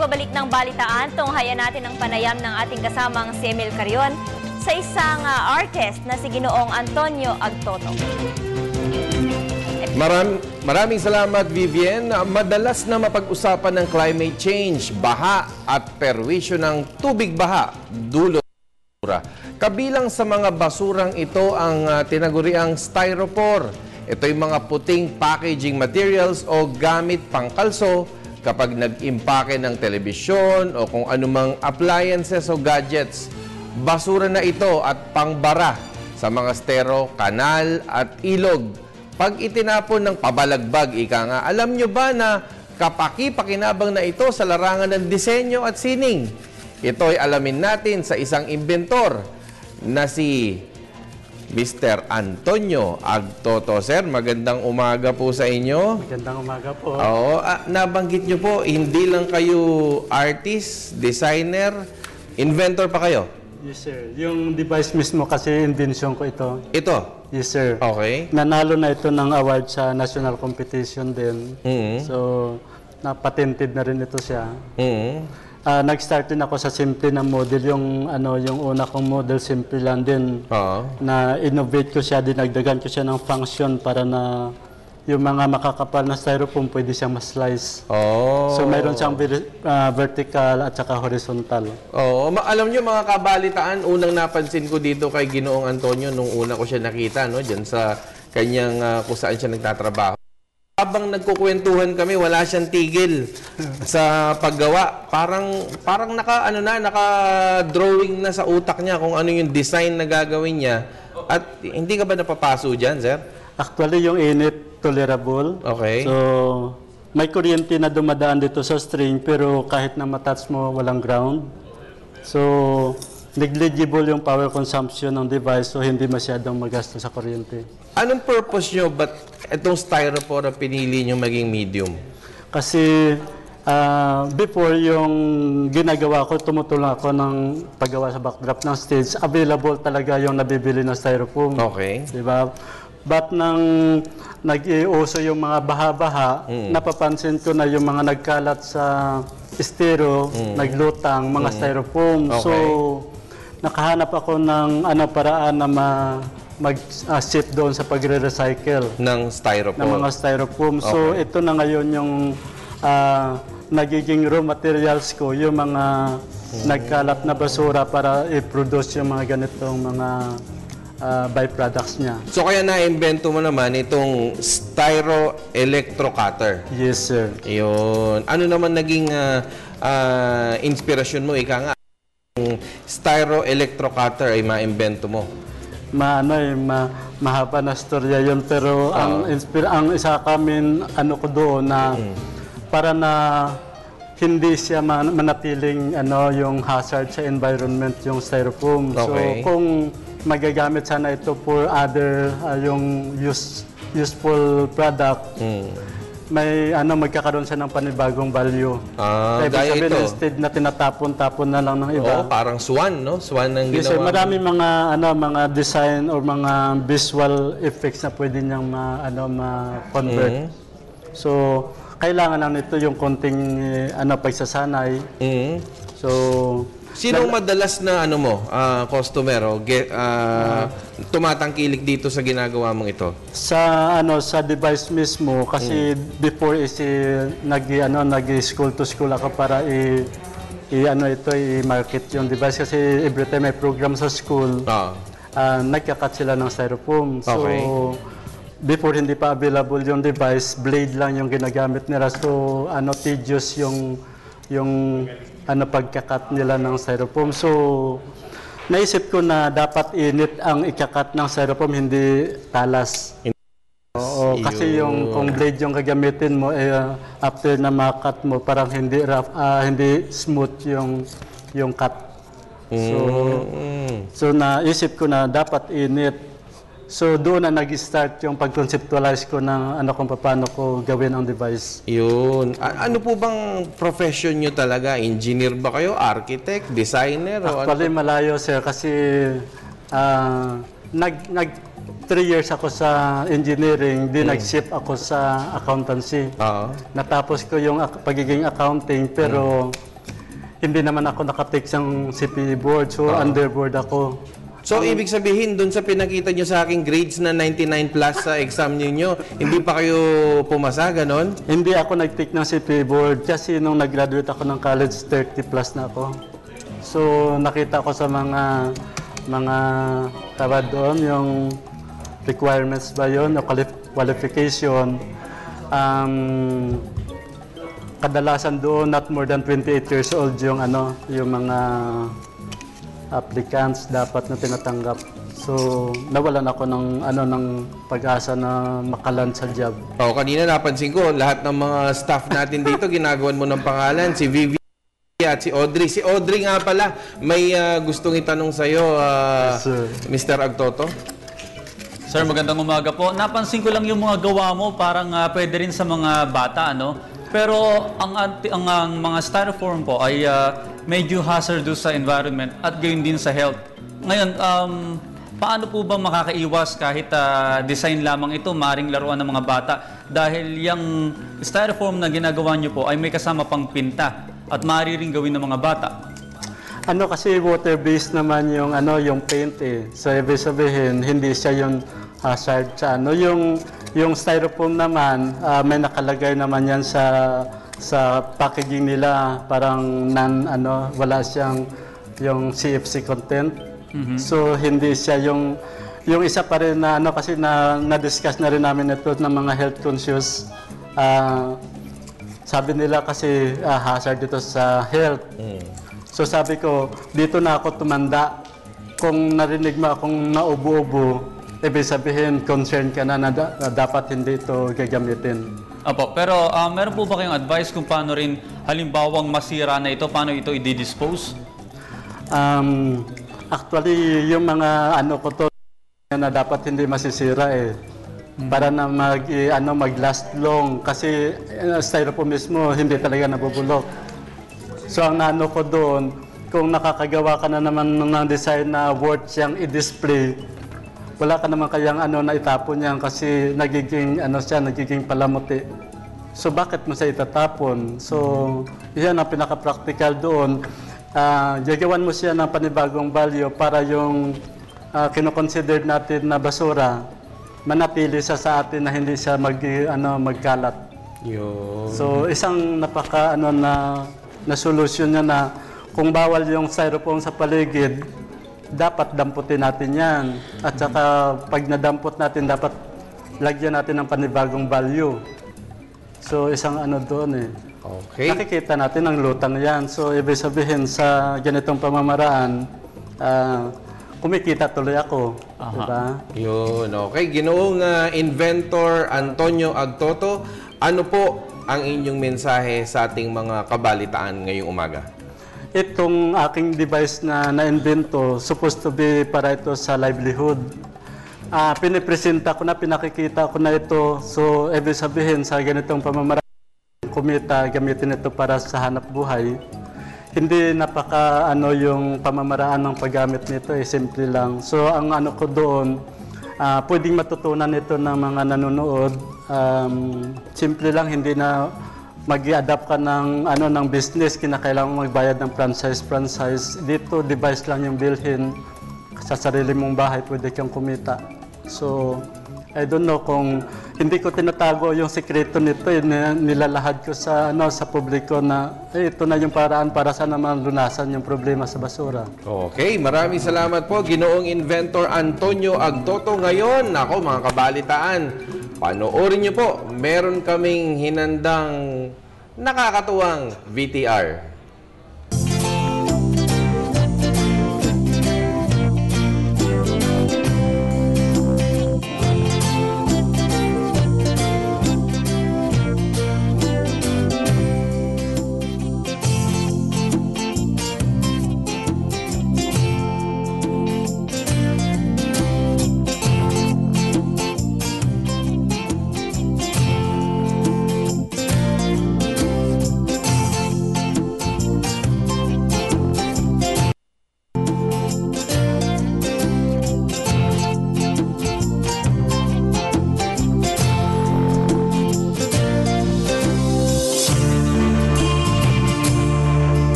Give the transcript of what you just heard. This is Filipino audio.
pagbabalik ng balitaan, tunghayan natin ang panayam ng ating kasamang si Emil Carrion sa isang artist na si Ginoong Antonio Agtoto. Maraming salamat, Vivian. Madalas na mapag-usapan ng climate change, baha at perwisyo ng tubig baha, dulot ng basura. Kabilang sa mga basurang ito ang tinaguriang styrofoam. Ito'y mga puting packaging materials o gamit pangkalso kapag nag-impake ng telebisyon o kung anumang appliances o gadgets. Basura na ito at pangbara sa mga estero, kanal at ilog. Pag itinapon ng pabalagbag, ika nga, alam nyo ba na kapaki-pakinabang na ito sa larangan ng disenyo at sining? Ito ay alamin natin sa isang inventor na si Mr. Antonio Agtoto. Sir, magandang umaga po sa inyo. Magandang umaga po. Oo, nabanggit nyo po, hindi lang kayo artist, designer, inventor pa kayo? Yes, sir. Yung device mismo kasi invention ko ito. Ito? Yes, sir. Okay. Nanalo na ito ng award sa national competition din. So, napatented na rin ito siya. Nag-start din ako sa simple na model. Yung una kong model, simple lang din. Na innovate ko siya, dinagdagan ko siya ng function para na yung mga makakapal na styrofoam pwede siyang ma-slice. So mayroon siyang vertical at saka horizontal. Alam nyo mga kabalitaan, unang napansin ko dito kay Ginoong Antonio nung una ko siya nakita, no, dyan sa kanyang kung saan siya nagtatrabaho. Habang nagkukwentuhan kami, wala siyang tigil sa paggawa. Parang naka-drawing na sa utak niya kung ano yung design na gagawin niya. At hindi ka ba napapaso dyan, sir? Actually, yung init, tolerable. Okay. So, may kuryente na dumadaan dito sa string, pero kahit na matouch mo, walang ground. So, negligible yung power consumption ng device, so hindi masyadong magasto sa kuryente. Anong purpose nyo? Ba't itong styrofoam na pinili nyo maging medium? Kasi before yung ginagawa ko, tumutulong ako ng paggawa sa backdrop ng stage. Available talaga yung nabibili ng styrofoam. Okay. Diba? But nang nag-iuso yung mga baha-baha, napapansin ko na yung mga nagkalat sa estero, naglutang, mga styrofoam. Okay. So, nakahanap ako ng paraan na mag-ship doon sa pagre-recycle ng styrofoam. Ng mga styrofoam. Okay. So, ito na ngayon yung nagiging raw materials ko, yung mga nagkalat na basura para i-produce yung mga ganitong mga byproducts niya. So, kaya na-invento mo naman itong styro electro cutter. Yes, sir. Yun. Ano naman naging inspirasyon mo? Ika nga, styro electro cutter ay ma-invento mo. Mahaba na storya yun, pero ang isa kami ko doon na para na hindi siya manatiling yung hazard sa environment yung styrofoam. Okay. So kung magagamit sana ito for other yung useful product, may magkakaroon siya ng panibagong value. Gaya ito. Instead na tinatapon-tapon na lang ng iba. Parang swan, no? Swan ang ginawa. Yes, marami mga design or mga visual effects na pwede niyang ma-convert. So, kailangan lang nito yung konting pagsasanay. So, sinong madalas na customer o tumatangkilik dito sa ginagawa mong ito? Sa device mismo kasi before nag-school to school ako para i-market yung device kasi every time may program sa school, nagkakat sila ng styrofoam. So, before hindi pa available yung device, blade lang yung ginagamit nila. So, tedious yung pagkakat nila ng styrofoam. So, naisip ko na dapat init ang ikakat ng styrofoam, hindi talas. Kasi kung blade yung gagamitin mo, after na makat mo, parang hindi rough, hindi smooth yung cut. So naisip ko na dapat init. So doon na nag-start yung pag-conceptualize ko ng kung paano ko gawin ang device. Yun. Ano po bang profession nyo talaga? Engineer ba kayo? Architect? Designer? Actually, malayo, sir. Kasi 3 years ako sa engineering, di nag-shift ako sa accountancy. Natapos ko yung pagiging accounting, pero hindi naman ako nakatake ng CPE board, so underboard ako. So, ibig sabihin, doon sa pinakita nyo sa aking grades na 99 plus sa exam ninyo, hindi pa kayo pumasa, ganon? Hindi ako nag-take ng CPE board kasi nung nag-graduate ako ng college, 30 plus na ako. So, nakita ko sa mga tawad doon, yung requirements ba yun, o qualification. Kadalasan doon, not more than 28 years old yung mga applicants dapat na tinatanggap. So, nawalan ako ng pag-asa na makalan sa job. Kanina napansin ko, lahat ng mga staff natin dito, ginagawan mo ng pangalan, si Vivian at si Audrey. Si Audrey nga pala, may gustong itanong sa'yo, Mr. Agtoto. Sir, magandang umaga po. Napansin ko lang yung mga gawa mo, parang pwede rin sa mga bata, ano? Pero ang mga styrofoam po ay medyo hazardous sa environment at gayon din sa health. Ngayon, paano po ba makakaiwas kahit design lamang ito, maring laruan ng mga bata? Dahil yung styrofoam na ginagawa nyo po ay may kasama pang pinta at maaari rin gawin ng mga bata. Kasi water-based naman yung paint eh. So, ibig sabihin, hindi siya yung hazard sa yung styrofoam naman, may nakalagay naman yan sa packaging nila, parang wala siyang yung CFC content. So hindi siya yung isa pa rin na kasi na-discuss na rin namin ito ng mga health conscious. Sabi nila kasi hazard dito sa health. So sabi ko, dito na ako tumanda. Kung narinig mo akong naubo-ubo, ibig sabihin, concern ka na dapat hindi ito gagamitin. Opo, pero meron po ba kayong advice kung paano rin halimbawang masira na ito, paano ito i-dispose? Actually, yung mga ko to na dapat hindi masisira eh. Para na mag-last long kasi styrofoam mismo hindi talaga nabubulok. So ang ko doon, kung nakakagawa ka na naman ng design na worth siyang i-display, wala ka naman kayang na itapon yan kasi nagiging palamuti. So bakit mo siya itatapon? So yan ang pinaka-practical doon. Gagawan mo siya ng panibagong value para yung kinoconsider natin na basura manatili siya sa atin na hindi siya magkalat. So isang napaka na solusyon niya na kung bawal yung styrofoam sa paligid, dapat damputin natin yan. At saka pag nadampot natin, dapat lagyan natin ng panibagong value. So isang doon eh. Okay. Nakikita natin ang lutang yan. So ibig sabihin sa ganitong pamamaraan, kumikita tuloy ako. Diba? Yun, okay. Ginoong inventor Antonio Agtoto, ano po ang inyong mensahe sa ating mga kabalitaan ngayong umaga? Itong aking device na na-invento, supposed to be para ito sa livelihood. Pinipresenta ko na, pinakikita ko na ito. So, ibig sabihin sa ganitong pamamaraan, kumita, gamitin ito para sa hanap buhay. Hindi napaka yung pamamaraan ng paggamit nito, simple lang. So, ang ko doon, pwedeng matutunan ito ng mga nanonood. Simple lang, hindi na mag-i-adapt ka ng business, kinakailangan magbayad ng franchise. Dito, device lang yung bilhin. Sa sarili mong bahay, pwede kang kumita. So, I don't know kung hindi ko tinatago yung sekreto nito, nilalahad ko sa publiko na ito na yung paraan para sana malunasan yung problema sa basura. Okay, maraming salamat po, Ginoong Inventor Antonio Agtoto. Ngayon, mga kabalitaan, panoorin niyo po, meron kaming hinandang nakakatuwang VTR.